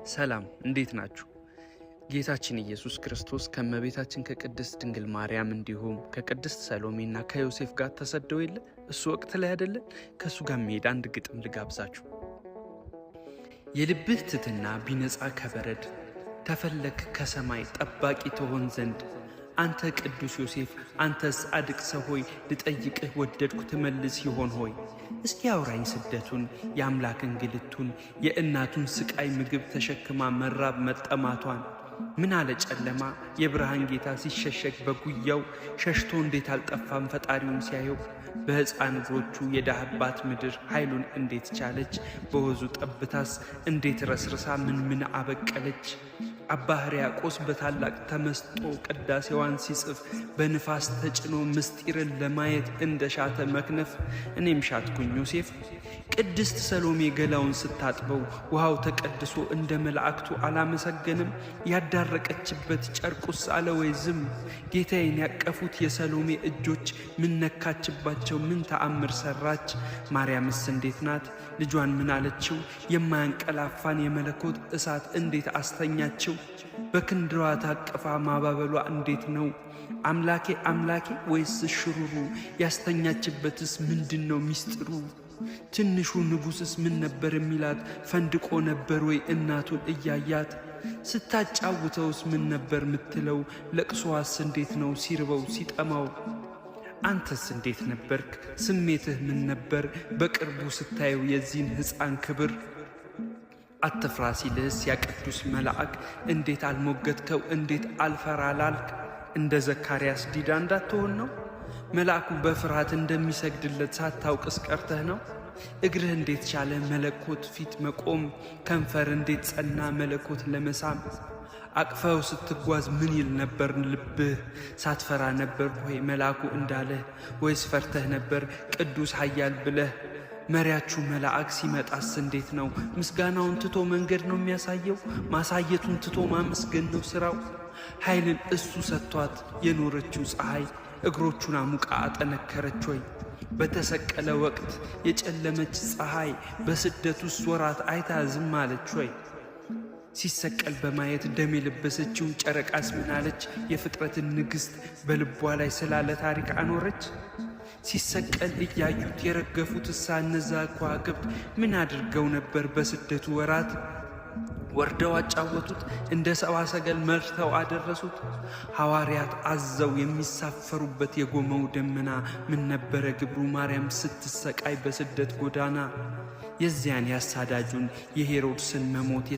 ሰላም እንዴት ናችሁ? ጌታችን ኢየሱስ ክርስቶስ ከእመቤታችን ከቅድስት ድንግል ማርያም እንዲሁም ከቅድስት ሰሎሜና ከዮሴፍ ጋር ተሰደው የለ እሱ ወቅት ላይ አይደለ? ከእሱ ጋር የሚሄድ አንድ ግጥም ልጋብዛችሁ። የልብህ ትትና ቢነጻ ከበረድ ተፈለክ ከሰማይ ጠባቂ ትሆን ዘንድ አንተ ቅዱስ ዮሴፍ አንተስ ጻድቅ ሰው ሆይ ልጠይቅህ ወደድኩ ትመልስ ይሆን ሆይ? እስኪ አውራኝ ስደቱን የአምላክ እንግልቱን የእናቱን ስቃይ ምግብ ተሸክማ መራብ መጠማቷን። ምን አለ ጨለማ የብርሃን ጌታ ሲሸሸግ በጉያው ሸሽቶ እንዴት አልጠፋም ፈጣሪውን ሲያየው? በሕፃን እግሮቹ የዳህባት ምድር ኃይሉን እንዴት ቻለች? በወዙ ጠብታስ እንዴት ረስርሳ ምን አበቀለች? አባ ሕርያቆስ በታላቅ ተመስጦ ቅዳሴዋን ሲጽፍ በንፋስ ተጭኖ ምስጢርን ለማየት እንደ ሻተ መክነፍ እኔም ሻትኩኝ ዮሴፍ። ቅድስት ሰሎሜ ገላውን ስታጥበው ውሃው ተቀድሶ እንደ መላእክቱ አላመሰገንም? ያዳረቀችበት ጨርቁስ አለ ወይ ዝም? ጌታዬን ያቀፉት የሰሎሜ እጆች ምን ነካችባቸው? ምን ተአምር ሰራች? ማርያምስ እንዴት ናት? ልጇን ምን አለችው? የማያንቀላፋን የመለኮት እሳት እንዴት አስተኛችው? በክንድሯ ታቅፋ ማባበሏ እንዴት ነው? አምላኬ አምላኬ ወይስ ሽሩሩ? ያስተኛችበትስ ምንድነው ሚስጥሩ? ትንሹ ንጉሥስ ምን ነበር የሚላት? ፈንድቆ ነበር ወይ እናቱን እያያት? ስታጫውተውስ ምን ነበር ምትለው? ለቅሶዋስ እንዴት ነው ሲርበው ሲጠማው? አንተስ እንዴት ነበርክ? ስሜትህ ምን ነበር? በቅርቡ ስታየው የዚህን ሕፃን ክብር አትፍራ ሲልህስ ያ ቅዱስ መልአክ እንዴት አልሞገትከው? እንዴት አልፈራላልክ? እንደ ዘካርያስ ዲዳ እንዳትሆን ነው? መልአኩ በፍርሃት እንደሚሰግድለት ሳታውቅስ ቀርተህ ነው? እግርህ እንዴት ቻለ መለኮት ፊት መቆም? ከንፈር እንዴት ጸና መለኮት ለመሳም? አቅፈው ስትጓዝ ምን ይል ነበር ልብህ? ሳትፈራ ነበር ወይ መልአኩ እንዳለህ? ወይስ ፈርተህ ነበር ቅዱስ ኃያል ብለህ? መሪያችሁ መልአክ ሲመጣስ እንዴት ነው? ምስጋናውን ትቶ መንገድ ነው የሚያሳየው? ማሳየቱን ትቶ ማመስገን ነው ሥራው? ኃይልን እሱ ሰጥቷት የኖረችው ፀሐይ እግሮቹን አሙቃ አጠነከረች ወይ? በተሰቀለ ወቅት የጨለመች ፀሐይ በስደቱስ ወራት አይታ ዝም አለች ወይ? ሲሰቀል በማየት ደም የለበሰችው ጨረቃስ ምን አለች? የፍጥረትን ንግሥት በልቧ ላይ ስላለ ታሪክ አኖረች? ሲሰቀል እያዩት የረገፉት እነዛ ከዋክብት ምን አድርገው ነበር በስደቱ ወራት? ወርደው አጫወቱት? እንደ ሰብአ ሰገል መርተው አደረሱት? ሐዋርያት አዘው የሚሳፈሩበት የጎመው ደመና ምን ነበረ ግብሩ? ማርያም ስትሰቃይ በስደት ጎዳና የዚያን ያሳዳጁን የሄሮድስን መሞት